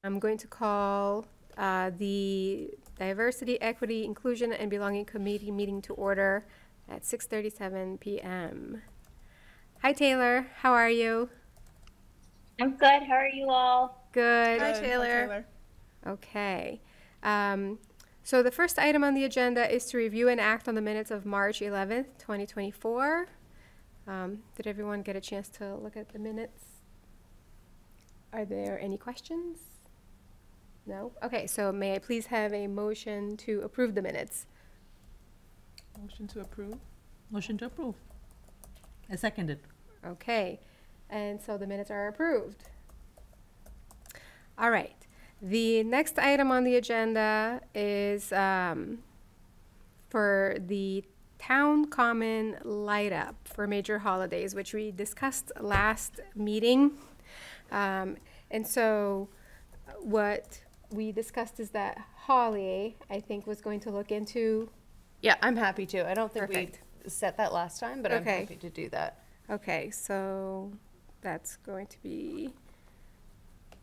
I'm going to call the Diversity, Equity, Inclusion, and Belonging Committee meeting to order at 6:37 p.m. Hi, Taylor. How are you? I'm good. How are you all? Good. Hi, Taylor. Okay. So the first item on the agenda is to review and act on the minutes of March 11th, 2024. Did everyone get a chance to look at the minutes? Are there any questions? No? Okay, so may I please have a motion to approve the minutes? Motion to approve. Motion to approve. I second it. Okay, and so the minutes are approved. All right. The next item on the agenda is for the Town Common Light Up for major holidays, which we discussed last meeting. And so what we discussed is that Holly, I think, was going to look into. Yeah, I'm happy to. I don't think Perfect. we set that last time, but I'm Okay. happy to do that. Okay, so that's going to be,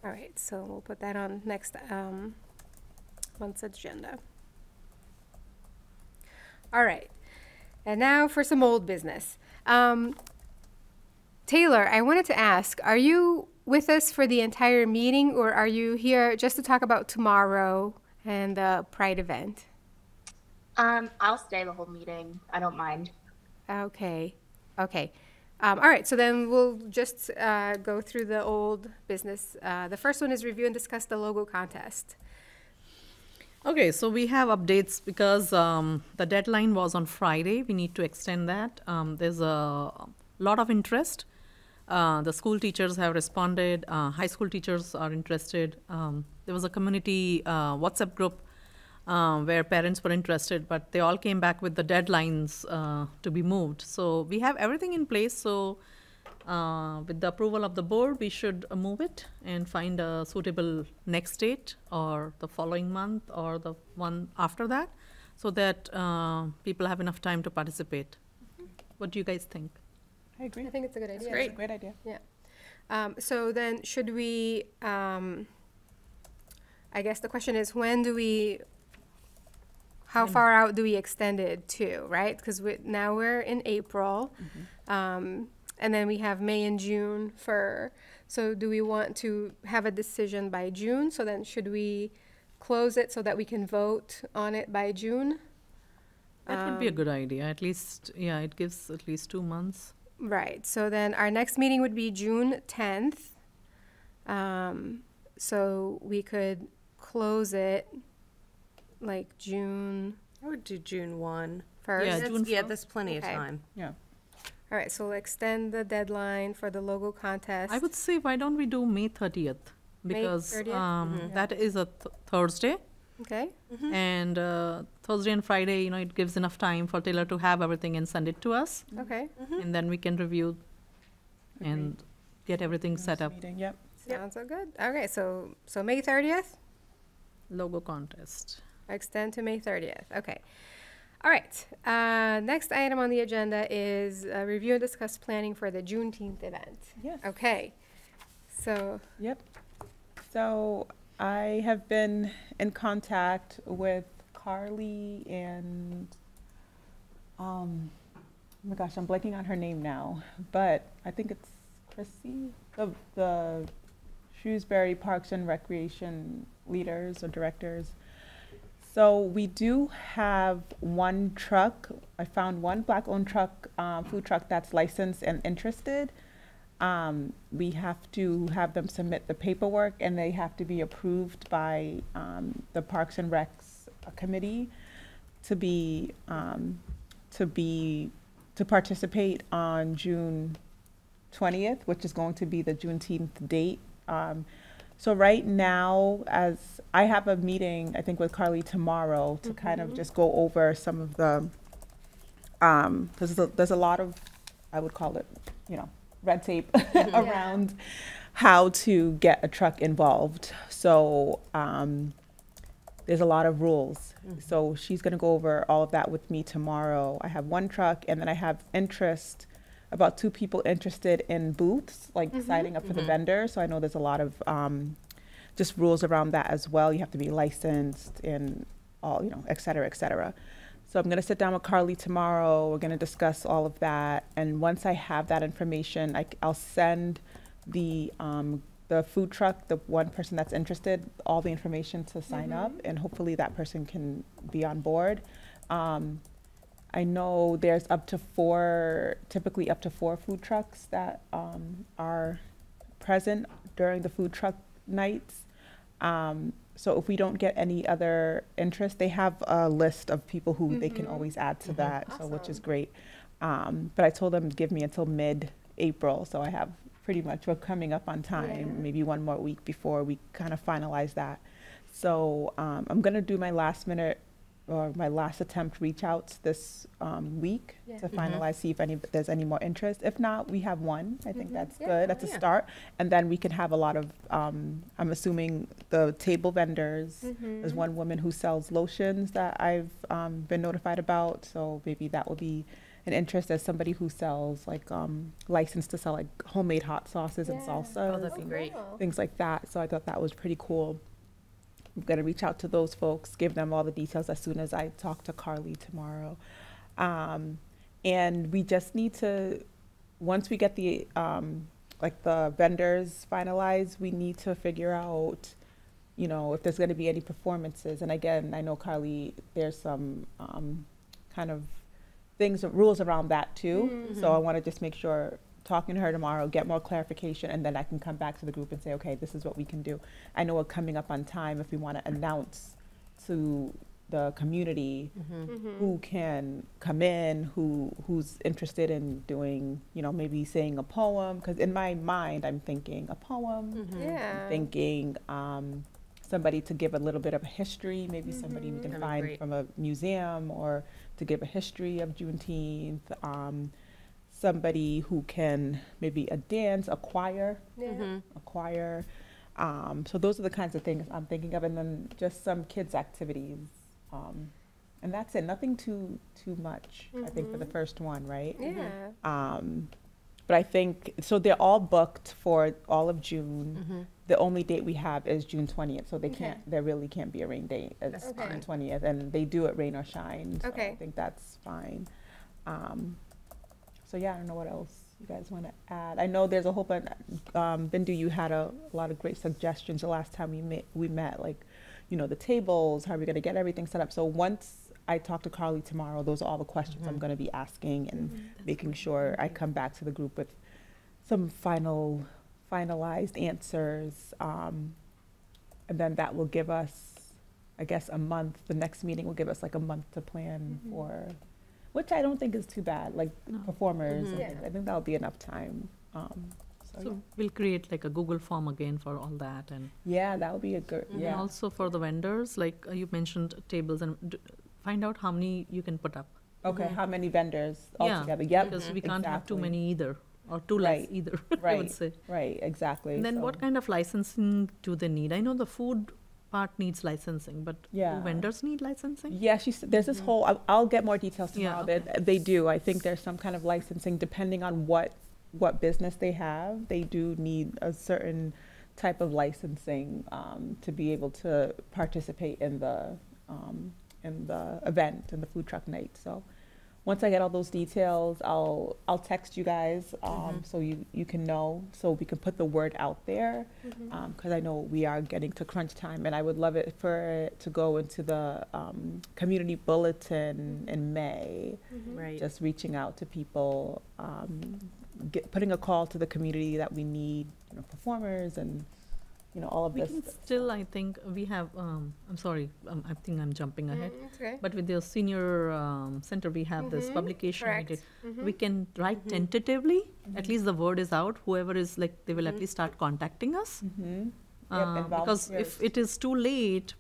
all right, so we'll put that on next month's agenda. All right, and now for some old business. Taylor, I wanted to ask, are you with us for the entire meeting, or are you here just to talk about tomorrow and the Pride event? I'll stay the whole meeting. I don't mind. Okay, okay. All right, so then we'll just go through the old business. The first one is review and discuss the logo contest. Okay, so we have updates because the deadline was on Friday. We need to extend that. There's a lot of interest. The school teachers have responded. High school teachers are interested. There was a community WhatsApp group where parents were interested, but they all came back with the deadlines to be moved. So we have everything in place. So with the approval of the board, we should move it and find a suitable next date or the following month or the one after that, so that people have enough time to participate. What do you guys think? I agree. I think it's a good idea. It's a great idea. Yeah. So then should we, I guess the question is, when do we, how far out do we extend it to, right? Because now we're in April, and then we have May and June so do we want to have a decision by June? So then should we close it so that we can vote on it by June? That would be a good idea. At least, yeah, it gives at least 2 months. Right, so then our next meeting would be June 10th. So we could close it like June I would do June 1. 1st. Yeah, June Yeah, 1st. that's plenty Okay. of time. Yeah. All right, so we'll extend the deadline for the logo contest. I would say, why don't we do May 30th? May Because 30th? that is a Thursday. Okay, And Thursday and Friday, it gives enough time for Taylor to have everything and send it to us. okay, And then we can review and get everything set up. Meeting, yep. sounds so good. Okay, so May 30th, Logo contest. extend to May 30th, okay. All right, next item on the agenda is review and discuss planning for the Juneteenth event. Yes. Okay, so, Yep. So I have been in contact with Carly and, oh my gosh, I'm blanking on her name now, but I think it's Chrissy, the Shrewsbury Parks and Recreation leaders or directors. So we do have one truck. I found one black-owned truck, food truck that's licensed and interested. We have to have them submit the paperwork, and they have to be approved by the Parks and Recs committee to participate on June 20th, which is going to be the Juneteenth date. So right now, as I have a meeting, I think with Carly tomorrow to kind of just go over some of the, there's a lot of, I would call it, red tape around how to get a truck involved. So there's a lot of rules. So she's gonna go over all of that with me tomorrow. I have one truck, and then I have about 2 people interested in booths, like signing up for the vendor. So I know there's a lot of just rules around that as well. You have to be licensed and all, et cetera, et cetera. So I'm going to sit down with Carly tomorrow. We're going to discuss all of that. And once I have that information, I'll send the food truck, the one person that's interested, all the information to sign up, and hopefully that person can be on board. I know there's typically up to four food trucks that are present during the food truck nights. So if we don't get any other interest, they have a list of people who they can always add to that, so which is great. But I told them give me until mid-April, so I have pretty much, we're coming up on time, maybe one more week before we kind of finalize that. So I'm gonna do my last attempt reach outs this week to finalize, see if there's any more interest. If not, we have one. I think that's good. That's a start. And then we can have a lot of, I'm assuming the table vendors. There's one woman who sells lotions that I've been notified about. So maybe that will be an interest as somebody who sells like licensed to sell like homemade hot sauces and salsa. Oh, that'd be great. Things like that. So I thought that was pretty cool. I'm going to reach out to those folks, give them all the details as soon as I talk to Carly tomorrow. And we just need to, once we get the vendors finalized, we need to figure out, if there's going to be any performances. And again, I know Carly, there's some kind of rules around that too. So I want to just make sure, talking to her tomorrow, get more clarification, and then I can come back to the group and say, okay, this is what we can do. I know we're coming up on time if we want to announce to the community who can come in, who's interested in doing, maybe saying a poem, because in my mind, I'm thinking a poem. I'm thinking somebody to give a little bit of a history, maybe somebody we can find from a museum, or to give a history of Juneteenth. Somebody who can maybe a choir. So those are the kinds of things I'm thinking of, and then just some kids activities. And that's it, nothing too much, I think, for the first one, right? But I think, so they're all booked for all of June. The only date we have is June 20th, so there really can't be a rain date. It's June 20th, and they do it rain or shine, so I think that's fine. So yeah, I don't know what else you guys want to add. I know there's a whole bunch, Bindu, you had a lot of great suggestions the last time we met, like, the tables, how are we going to get everything set up? So once I talk to Carly tomorrow, those are all the questions I'm going to be asking, and making sure I come back to the group with some finalized answers. And then that will give us, I guess, a month. The next meeting will give us like a month to plan for, which I don't think is too bad, like performers. I think that'll be enough time. So we'll create like a Google form again for all that. And that would be a good, and also for the vendors, like you mentioned tables, and find out how many you can put up. Okay, how many vendors altogether? Yep, because we can't have too many either, or too less either, I would say. Right, exactly. And then what kind of licensing do they need? I know the food part needs licensing, but do vendors need licensing? Yeah, there's this whole, I'll get more details tomorrow. They do. I think there's some kind of licensing depending on what business they have. They do need a certain type of licensing to be able to participate in the event, in the food truck night. So once I get all those details, I'll text you guys so you can know, so we can put the word out there, because I know we are getting to crunch time, and I would love it for it to go into the community bulletin in May. Just reaching out to people, putting a call to the community that we need, performers and all of We this. can still, I think, we have, I'm sorry, I think I'm jumping ahead. Okay. But with the senior center, we have this publication. We did. We can write tentatively, at least the word is out. Whoever is like, they will at least start contacting us. And Because if it is too late,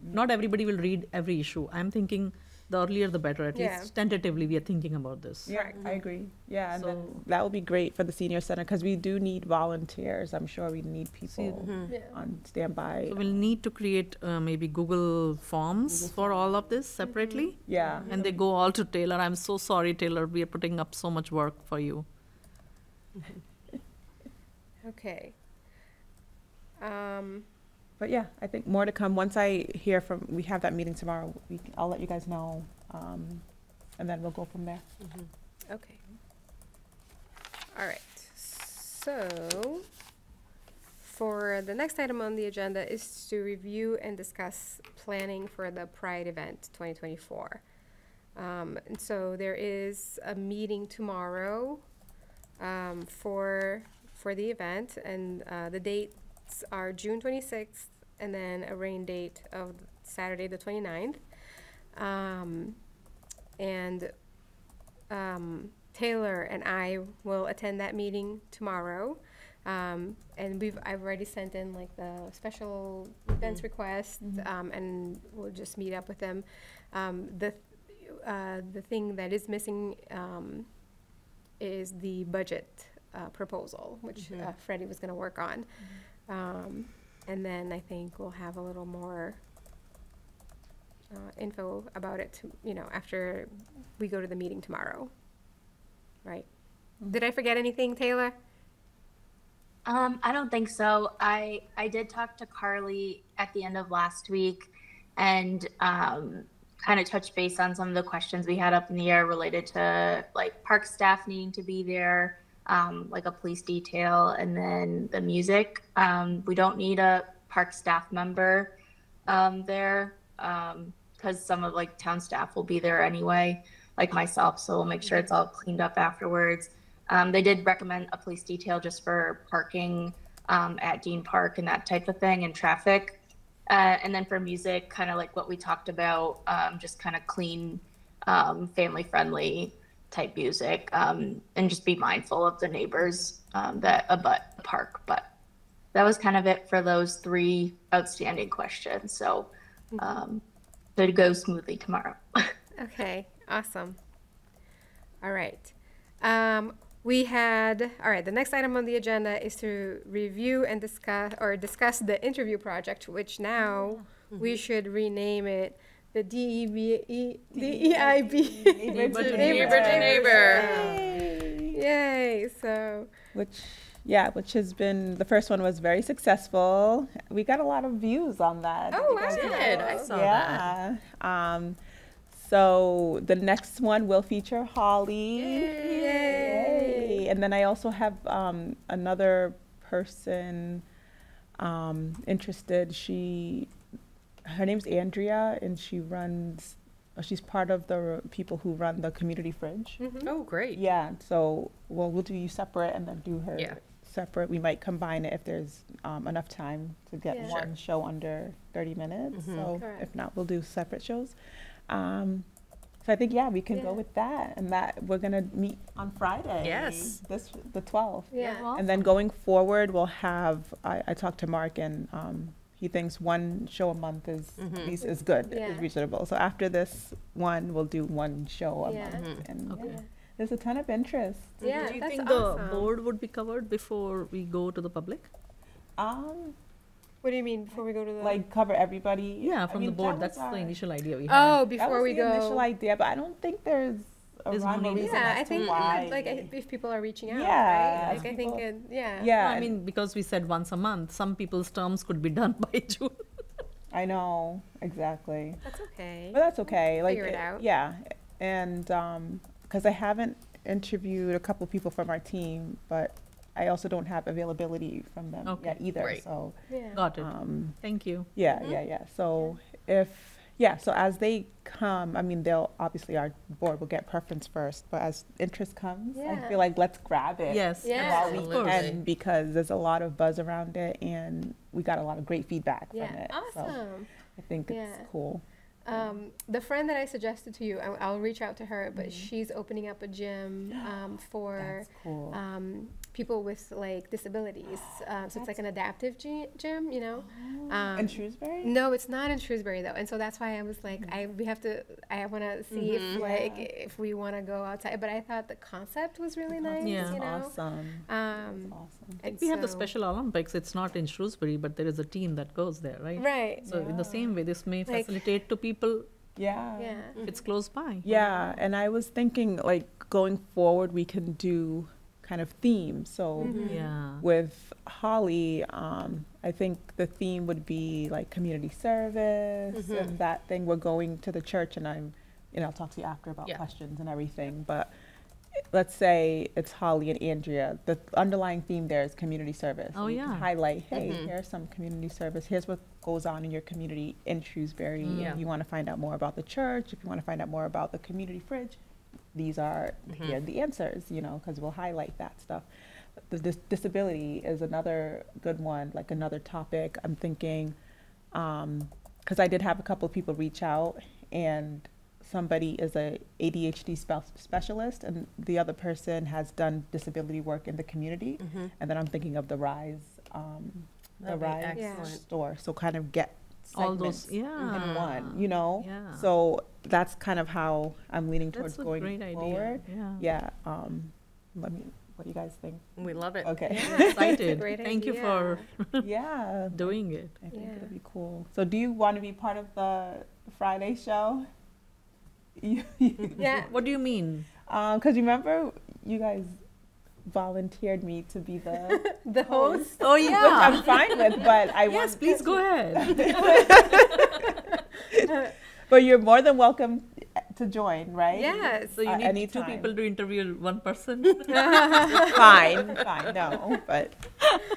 not everybody will read every issue. I'm thinking the earlier the better, at least tentatively we are thinking about this. Yeah, I agree. Yeah, and then that would be great for the senior center, because we do need volunteers. I'm sure we need people on standby. So we'll need to create maybe Google Forms for all of this separately. Yeah. And they go all to Taylor. I'm so sorry, Taylor. We are putting up so much work for you. Okay. But yeah, I think more to come. Once I hear from, we have that meeting tomorrow, I'll let you guys know. And then we'll go from there. Okay. All right. So for the next item on the agenda is to review and discuss planning for the Pride event 2024. And so there is a meeting tomorrow for the event, and the dates are June 26th and then a rain date of Saturday the 29th. Taylor and I will attend that meeting tomorrow. And I've already sent in like the special events request, and we'll just meet up with them. The thing that is missing is the budget proposal, which Freddie was going to work on. And then I think we'll have a little more info about it, after we go to the meeting tomorrow. Right? Did I forget anything, Taylor? I don't think so. I did talk to Carly at the end of last week and kind of touch base on some of the questions we had up in the air related to like park staff needing to be there, like a police detail, and then the music. We don't need a park staff member there because some of like town staff will be there anyway, like myself. So we'll make sure it's all cleaned up afterwards. They did recommend a police detail just for parking at Dean Park and that type of thing, and traffic. And then for music, kind of like what we talked about, just kind of clean, family-friendly type music, and just be mindful of the neighbors that abut the park. But that was kind of it for those 3 outstanding questions. So to go smoothly tomorrow. Okay, awesome. All right. The next item on the agenda is to review and discuss the interview project, which now we should rename it the DEIB. Neighbor to neighbor. Yay! So, Which has been, the first one was very successful. We got a lot of views on that. Oh, Did you guys wow. know? I saw that. Yeah. So the next one will feature Holly. Yay. And then I also have another person interested. Her name's Andrea, and she's part of the people who run the community fridge. Oh, great. Yeah, so we'll do you separate and then do her Yeah. separate. We might combine it if there's enough time to get Yeah. one show under 30 minutes. So Correct. if not, we'll do separate shows. So I think, we can go Yeah. with that, and that we're gonna meet on Friday. Yes. The 12th. yeah. And then going forward, we'll have, I talked to Mark, and he thinks one show a month is good, Yeah. is reasonable. So after this one, we'll do one show a Yeah. month. And Okay. there's a ton of interest. Yeah, Do you that's think awesome. the board would be covered before we go to the public? What do you mean before we go to the? Like cover everybody. Yeah, I from mean, the board. that That's was the our- initial idea we had. Oh, That before was we the initial go. idea, but I don't think there's a There's no rhyme or need. reason Yeah, as I to think why. if people are reaching out, Yeah, right? Like I think, people- yeah. Yeah, I mean, because we said once a month, some people's terms could be done by June. I know, exactly. That's okay. But that's okay. Like, Figure it out. Yeah, and because I haven't interviewed a couple people from our team, but I also don't have availability from them Okay, yet either. great. So, Yeah. Got it. Thank you. yeah. So so as they come, I mean, our board will get preference first, but as interest comes, I Yeah. feel like let's grab it. Yes, Yeah. While we absolutely. can, because there's a lot of buzz around it, and we got a lot of great feedback from Yeah. it. So Awesome. I think it's Yeah. cool. The friend that I suggested to you, I'll reach out to her, but Mm-hmm. she's opening up a gym for That's cool. people with like disabilities. So it's like an adaptive gym, you know. In Shrewsbury? No, it's not in Shrewsbury though, and so that's why I was like, I want to see if we want to go outside. But I thought the concept was really nice. Yeah. You know. Awesome. Awesome. Awesome. We have the Special Olympics. It's not in Shrewsbury, but there is a team that goes there, right? Right. So in the same way, this may Like- facilitate to people Yeah. Yeah. if it's close by. Yeah, and I was thinking, like, going forward, we can do kind of theme. So Yeah. with Holly, I think the theme would be like community service and that thing. We're going to the church, and I'll talk to you after about Yeah. questions and everything. But let's say it's Holly and Andrea. The underlying theme there is community service. Oh, And you can yeah. highlight, hey, here's some community service. Here's what goes on in your community in Shrewsbury. Yeah. If you want to find out more about the church, if you want to find out more about the community fridge, these are here are the answers, because we'll highlight that stuff. The disability is another good one, like another topic. I'm thinking, because I did have a couple of people reach out, and somebody is a ADHD specialist, and the other person has done disability work in the community. And then I'm thinking of the Rise, That'd be excellent. store. So kind of get All those, segments yeah. in one, Yeah. So that's kind of how I'm leaning towards That's a going great idea. forward. Yeah. Yeah. What do you guys think? We love it. Okay. Excited. great Thank you for Yeah. doing it. I think Yeah. it'll be cool. So do you want to be part of the Friday show? Yeah. What do you mean? Because remember, you guys volunteered me to be the The host. Oh, which yeah. I'm fine with, but I Yes, want. please go ahead. But you're more than welcome to join, right? Yes. So you need two anytime. people to interview one person? Fine, no, but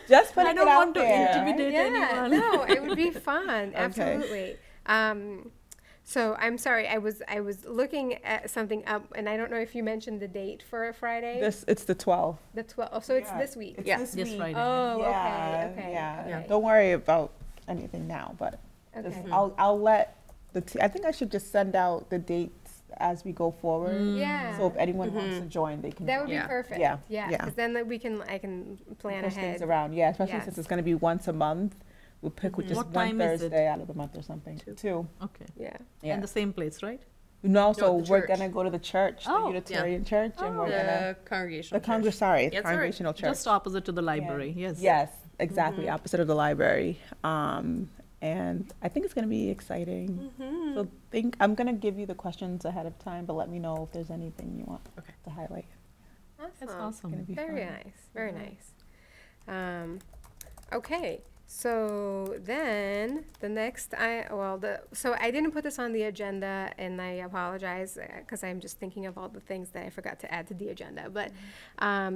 just put I it don't out want to there. intimidate Yeah, anyone. no, it would be fun. Absolutely. So I'm sorry, I was looking at something up, and I don't know if you mentioned the date for Friday. It's the 12th. The 12th. Oh, so it's Yeah, this week. It's Yeah. this This week. Friday. Oh, Yeah, okay. yeah. Okay. Don't worry about anything now, but just, Okay. I'll let I think I should just send out the dates as we go forward. Yeah. So if anyone wants to join, they can. That would join. be Yeah. perfect. Yeah, Yeah. yeah. Because then I can plan Push ahead. things around. Yeah, especially Yes. since it's going to be once a month. We'll pick with just What one time is it? Thursday out of the month or something. Two. Okay. Yeah. Yeah. And the same place, right? No, so the we're church. gonna go to the church, Oh, the Unitarian Church, and we're gonna The congregational the Congress. church. Sorry, That's all right. Congregational Church. Just opposite to the library, yes. Yes, exactly, opposite of the library. And I think it's gonna be exciting. So I'm gonna give you the questions ahead of time, but let me know if there's anything you want Okay. to highlight. That's Awesome. awesome. Gonna be Very fun. nice. Very nice. Okay. So then the next, so I didn't put this on the agenda, and I apologize because I'm just thinking of all the things that I forgot to add to the agenda. But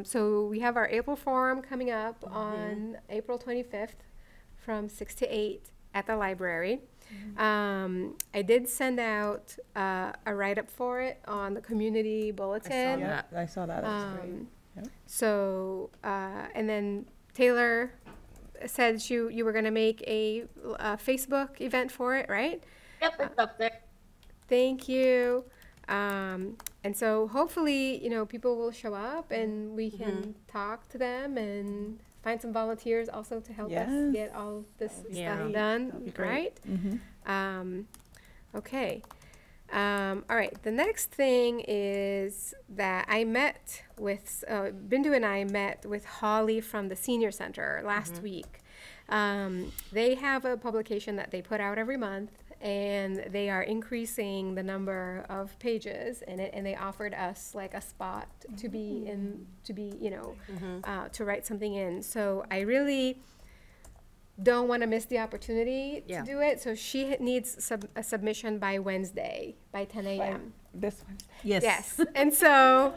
so we have our April forum coming up on April 25th from 6 to 8 at the library. I did send out a write-up for it on the community bulletin. Yeah. I saw that. That's great. Yep. So, and then Taylor said you were going to make a Facebook event for it, right? Yep, it's up there. Thank you. And so hopefully, people will show up and we can talk to them and find some volunteers also to help us Yes. get all this Yeah. stuff That'd done, be great. right? Mhm. Okay. All right. The next thing is that I met with Bindu and I met with Holly from the Senior Center last week. They have a publication that they put out every month, and they are increasing the number of pages in it, and they offered us like a spot to be in, to write something in. So I really don't want to miss the opportunity Yeah. to do it. So she needs a submission by Wednesday, by 10 a.m. This one. Yes. Yes. And so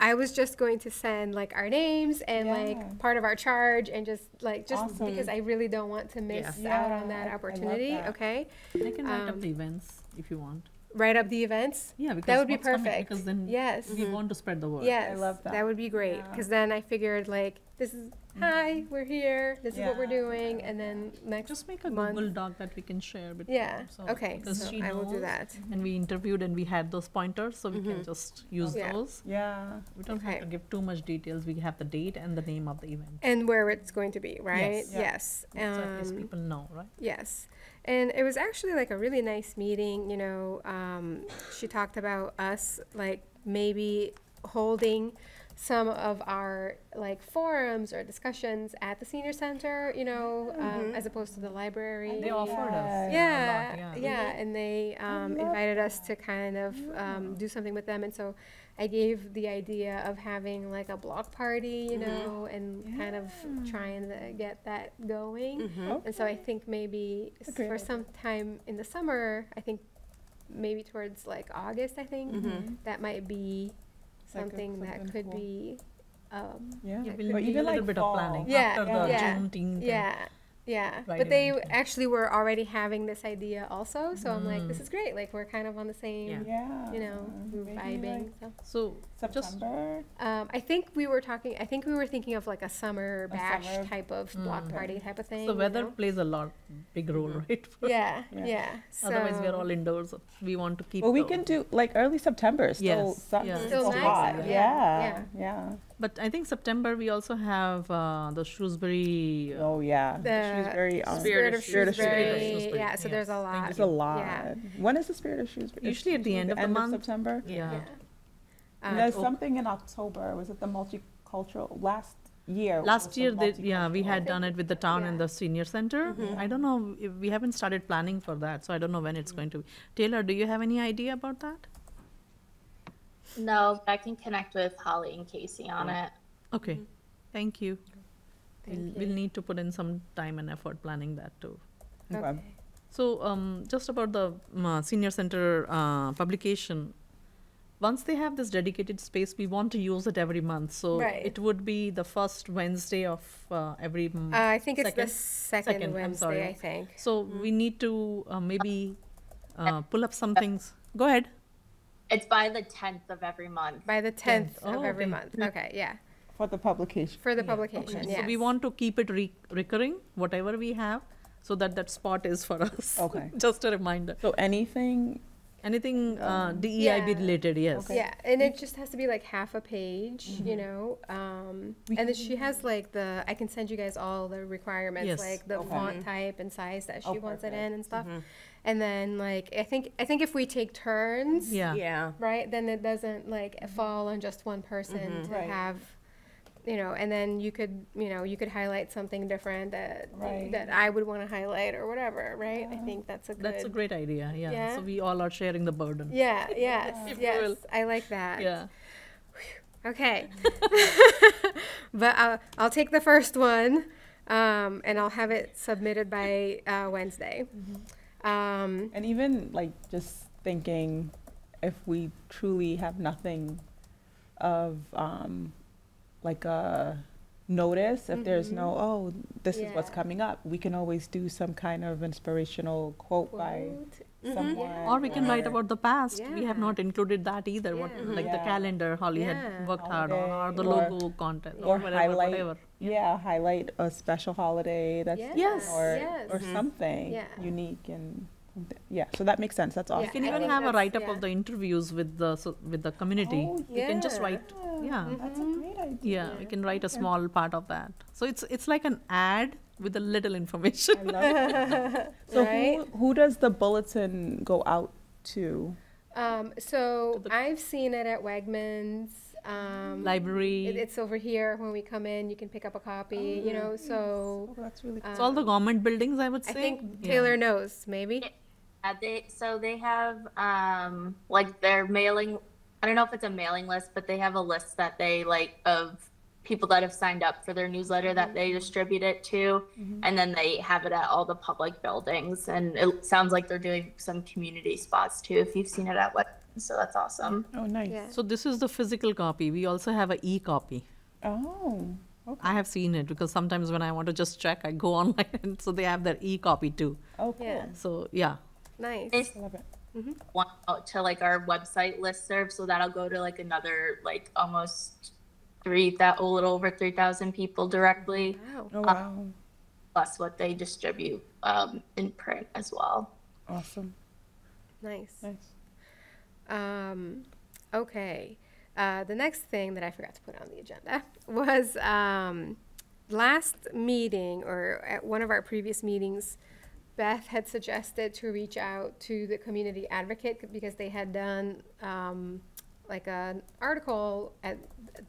I was just going to send like our names and Yeah. like part of our charge, and just Awesome. because I really don't want to miss Yeah. out on Yeah, I that love opportunity. that. Okay. I can write up the events if you want. Write up the events. Yeah, because That would be what's coming, perfect. Because then Yes. we want to spread the word. Yes. I love that. That would be great. Yeah. Because then I figured like, this is, hi, we're here. This is what we're Yeah. doing. And then next Just make a month. Google Doc that we can share with Yeah. people, so- Okay. because So she I will do knows, that. And we interviewed and we had those pointers, so we can just use Yeah. those. Yeah. We don't Okay. have to give too much details. We have the date and the name of the event. And where it's going to be, right? Yes. Yeah. Yes. So at least people know, right? Yes. And it was actually like a really nice meeting, she talked about us like maybe holding some of our like forums or discussions at the senior center, you know, as opposed to the library. They offered us. Yeah, a lot, yeah, and they invited us to kind of do something with them, and so I gave the idea of having like a block party, you know, and kind of trying to get that going. And so I think maybe for some time in the summer, I think maybe towards like August, I think that might be something that could cool. be. Yeah. Yeah, We'll Or need even a little like bit fall. of planning Yeah, after the yeah, Juneteenth. Yeah, yeah. Right But they event. actually were already having this idea also, so I'm like, this is great. Like we're kind of on the same, Yeah. you know, Maybe vibing. like So. So just September. I think we were thinking of like a summer bash summer- type of block party type of thing. the you weather know? plays a big role, right? Yeah, Yeah. yeah. So Otherwise, we're all indoors. We want to keep. Well, we the- can do like early September. Still, Yes, sun- yeah. Still nice hot. out, Yeah. yeah. Yeah. But I think September we also have the Shrewsbury. Oh yeah. The Shrewsbury. Spirit of Spirit of Shrewsbury. Shrewsbury. Yeah, so there's a Yes, lot. There's a lot. Yeah. When is the Spirit of Shrewsbury? Usually at the end of the month. September. Yeah. Yeah. There's Oh. something in October. Was it the multicultural last year? Last was year, the we had I done it with the town and yeah. the senior center. I don't know, if we haven't started planning for that, so I don't know when it's going to be. Taylor, do you have any idea about that? No, but I can connect with Holly and Casey on it. Okay, thank you. Thank We'll you. need to put in some time and effort planning that too. Okay. Okay. So, just about the senior center publication, once they have this dedicated space, we want to use it every month. So Right. it would be the first Wednesday of every month. I think it's the Second? second I'm Wednesday, sorry. I think. So we need to maybe pull up some things. Go ahead. It's by the 10th of every month. By the 10th Oh, of every okay. month. Okay, yeah. For the publication. For the publication, yes. So we want to keep it recurring, whatever we have, so that that spot is for us. Okay. Just a reminder. So anything. Anything DEIB Yeah. related, yes. Yeah, and it just has to be like half a page, you know. We And then she has like I can send you guys all the requirements, Yes. like the Okay. font type and size that she Oh, wants it perfect. in and stuff. And then like I think if we take turns, Yeah. Yeah. right, then it doesn't like fall on just one person to Right. have, you know, and then you could highlight something different Right. that I would want to highlight or whatever, right? I think that's a good. That's a great idea, yeah. Yeah. So we all are sharing the burden. Yeah, yes, If you yes. will. I like that. Yeah. Okay. But I'll take the first one, and I'll have it submitted by Wednesday. And even like just thinking, if we truly have nothing of like a notice, if there's no, oh, this is what's Yeah. coming up, we can always do some kind of inspirational quote by Quote. someone. Or we can write about the past. We have Yeah. not included that either. What Yeah. like the Yeah. calendar Holly Yeah. had worked hard on, or the Holiday, logo content, or or whatever, highlight, whatever. yeah, highlight a special holiday that's Yes, or yes. or something Yeah. unique and yeah. So that makes sense. That's awesome. You can I even think have a that's- write up yeah. of the interviews with the community. Oh, You can just yeah. write, yeah, That's a great idea. yeah. We can write a small part of that. So it's like an ad with a little information. I love it. So Right? who does the bulletin go out to? So I've seen it at Wegmans. Library. It's over here when we come in. You can pick up a copy. You know, so Oh, that's really cool. It's all the government buildings, I would I say. think Yeah. Taylor knows maybe. They have like their mailing. I don't know if it's a mailing list, but they have a list that they like of people that have signed up for their newsletter that they distribute it to, and then they have it at all the public buildings. And it sounds like they're doing some community spots too. If you've seen it at what, so that's awesome. Oh, nice. Yeah. So this is the physical copy. We also have an e-copy. Oh, okay. I have seen it because sometimes when I want to just check, I go online, and so they have their e-copy too. Oh, cool. Yeah. So yeah, Nice. It's I love it. one out to like our website listserv, so that'll go to like another like almost a little over 3,000 people directly, Wow. Oh, wow. plus what they distribute in print as well. Awesome. Nice. Nice. Okay. The next thing that I forgot to put on the agenda was last meeting or at one of our previous meetings, Beth had suggested to reach out to the community advocate because they had done like an article at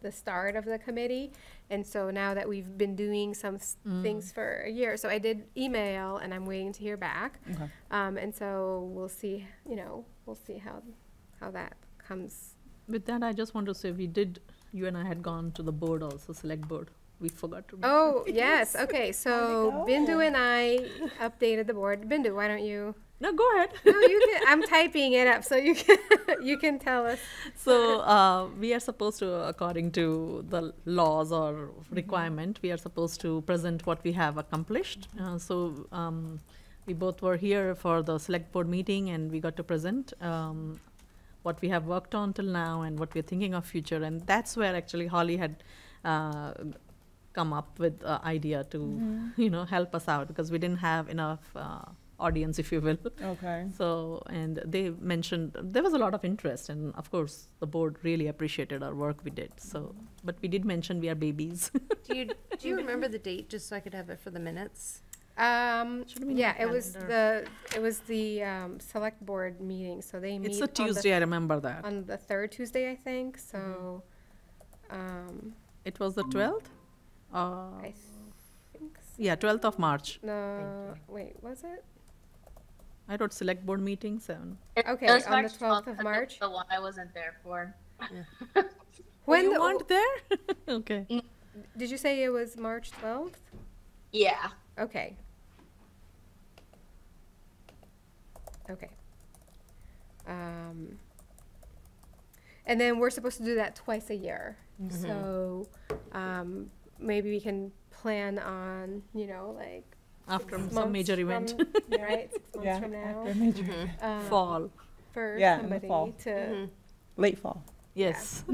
the start of the committee. And so now that we've been doing some things for a year, so I did email and I'm waiting to hear back. Okay. And so we'll see, we'll see how that comes. With that, I just want to say you and I had gone to the board also, select board. We forgot to. Oh, yes. Okay. So go? Bindu and I updated the board. Bindu, why don't you? No, go ahead. No, you can. I'm typing it up so you can you can tell us. So we are supposed to, according to the laws or requirement, we are supposed to present what we have accomplished. We both were here for the select board meeting, and we got to present what we have worked on till now and what we're thinking of future. And that's where actually Holly had come up with the idea to, help us out, because we didn't have enough audience, if you will. Okay. So, and they mentioned there was a lot of interest, and of course the board really appreciated our work we did. So, but we did mention we are babies. Do you remember the date, just so I could have it for the minutes? Should've been Yeah, on the it was the select board meeting. So they meet It's a on Tuesday, I remember that. on the third Tuesday, I think. So, It was the 12th? I think so. Yeah, 12th of March. No, wait, was it? I wrote select board meeting 7. Okay, It was on the March 12th of 'cause it was March. The one I wasn't there for. When you the- weren't there? Okay. Did you say it was March 12th? Yeah. Okay. Okay. And then we're supposed to do that twice a year. So maybe we can plan on, like After 6 some major months event. from- right? 6 months Yeah, from now. after major Fall. For Yeah, in the somebody fall. to, late fall. Yes.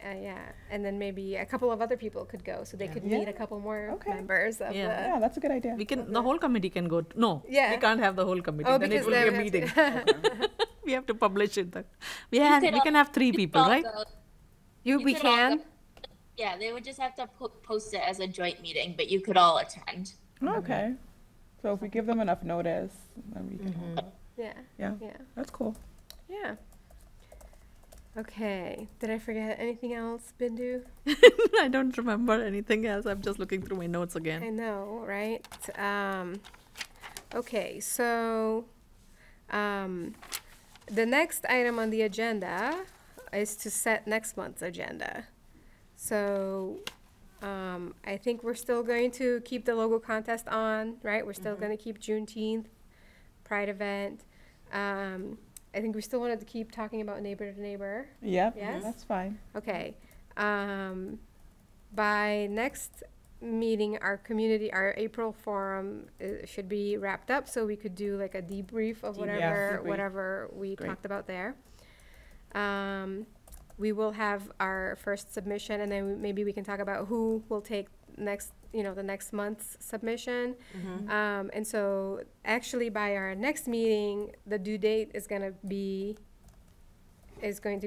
yeah. And then maybe a couple of other people could go, so they could Yeah. meet a couple more Okay. members of Yeah. Yeah, that's a good idea. We can, the whole committee can go. No, Yeah. we can't have the whole committee. Oh, then it because will be a then we meeting. have to- We have to publish it. We could can have 3 people, all right? go- we could all can? go- Yeah, they would just have to post it as a joint meeting, but you could all attend. Okay. So if we give them enough notice, then we can. Yeah. Yeah, Yeah. that's cool. Yeah. Okay. Did I forget anything else, Bindu? I don't remember anything else. I'm just looking through my notes again. I know, right? Okay, so the next item on the agenda is to set next month's agenda. So I think we're still going to keep the logo contest on, right? We're still going to keep Juneteenth, Pride event. I think we still wanted to keep talking about neighbor to neighbor. Yep, Yes? that's fine. Okay. By next meeting, our April forum should be wrapped up, so we could do like a debrief of Debrief. whatever we Great. talked about there. We will have our first submission, and then maybe we can talk about who will take next, the next month's submission. And so actually by our next meeting, the due date is going to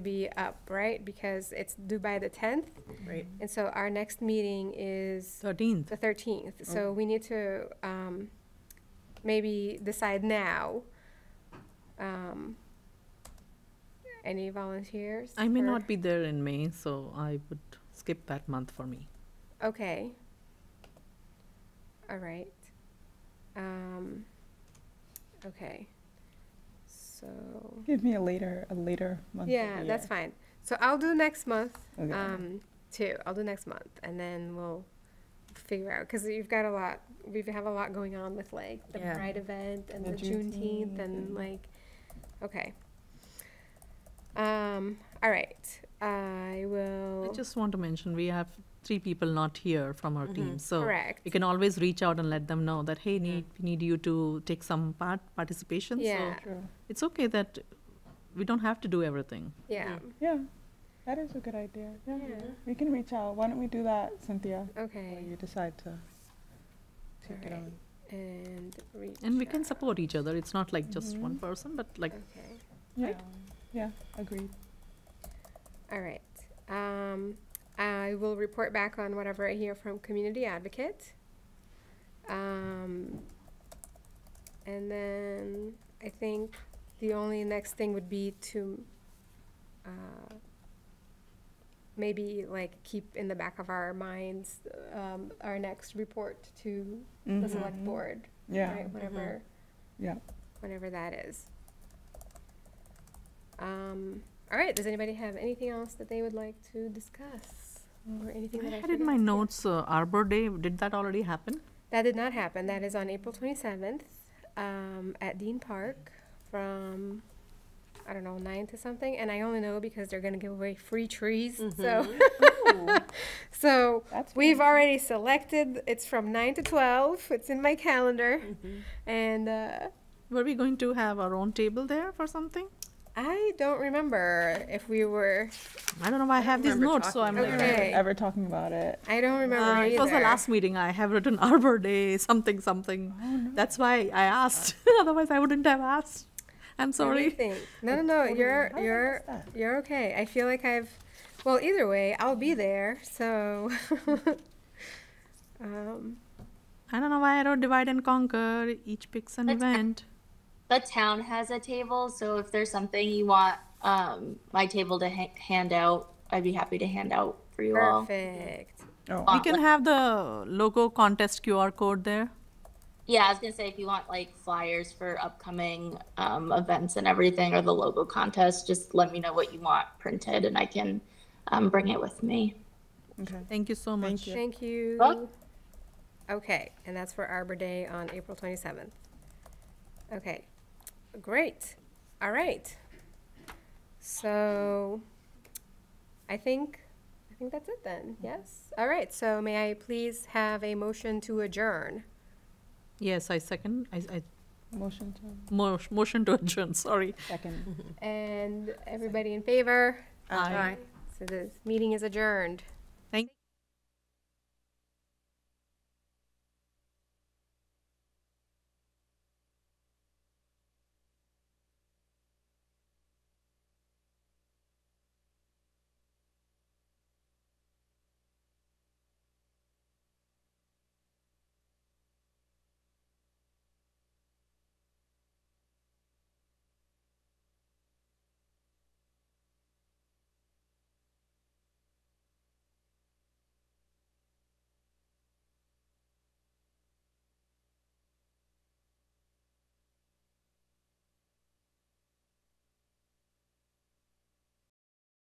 be up, right? Because it's due by the 10th. Right. And so our next meeting is 13th. the 13th. So we need to maybe decide now. Any volunteers? I may for- not be there in May, so I would skip that month for me. Okay. All right. Okay. So, Give me a later month. of yeah, the that's year. fine. So I'll do next month, Okay. too. I'll do next month, and then we'll figure out, because we have a lot going on with like the Yeah. Pride event and The the Juneteenth Juneteenth and and- like, okay. All right. I will. I just want to mention we have 3 people not here from our team, so Correct. you can always reach out and let them know that hey, we need you to take some participation. Yeah. So True. it's okay that we don't have to do everything. Yeah. Yeah, that is a good idea. Yeah. Yeah. We can reach out. Why don't we do that, Cynthia? Or Okay. you decide to take it Alright. on. And reach And we can out. support each other. It's not like just one person, but like Okay. Yeah. Yeah, agreed. All right. I will report back on whatever I hear from Community Advocate. And then I think the only next thing would be to maybe like keep in the back of our minds, our next report to the select board, Yeah. right? Whatever, Yeah. whenever that is. All right, does anybody have anything else that they would like to discuss? Or anything that I I had in my forgot? Yeah. notes, Arbor Day, did that already happen? That did not happen. That is on April 27th at Dean Park from, I don't know, 9 to something. And I only know because they're going to give away free trees. So, so That's we've fancy. already selected. It's from 9 to 12. It's in my calendar. And Were we going to have our own table there for something? I don't remember if we were. I don't know why I have these remember notes, so I'm talking like, about Okay. Ever talking about it? I don't remember it was the either. last meeting. I have written Arbor Day, something, something. Oh, no. That's why I asked. Otherwise, I wouldn't have asked. I'm Let me sorry. think. No. You're How did I you're miss that? you're okay. I feel like well, either way, I'll be there. So, I don't know why I wrote divide and conquer. Each picks an That's- event. The town has a table, so if there's something you want my table to hand out, I'd be happy to hand out for you all. perfect. Oh, We can have the logo contest QR code there. Yeah, I was gonna say if you want like flyers for upcoming events and everything, or the logo contest, just let me know what you want printed, and I can bring it with me. okay. Thank you so much. Thank you. Thank you. Welcome. Okay, and that's for Arbor Day on April 27th. Okay, great. All right. So, I think that's it then. Yes. All right. So, may I please have a motion to adjourn? Yes, I second. I Motion to motion to adjourn. Sorry. second. And everybody in favor? Aye. So the meeting is adjourned.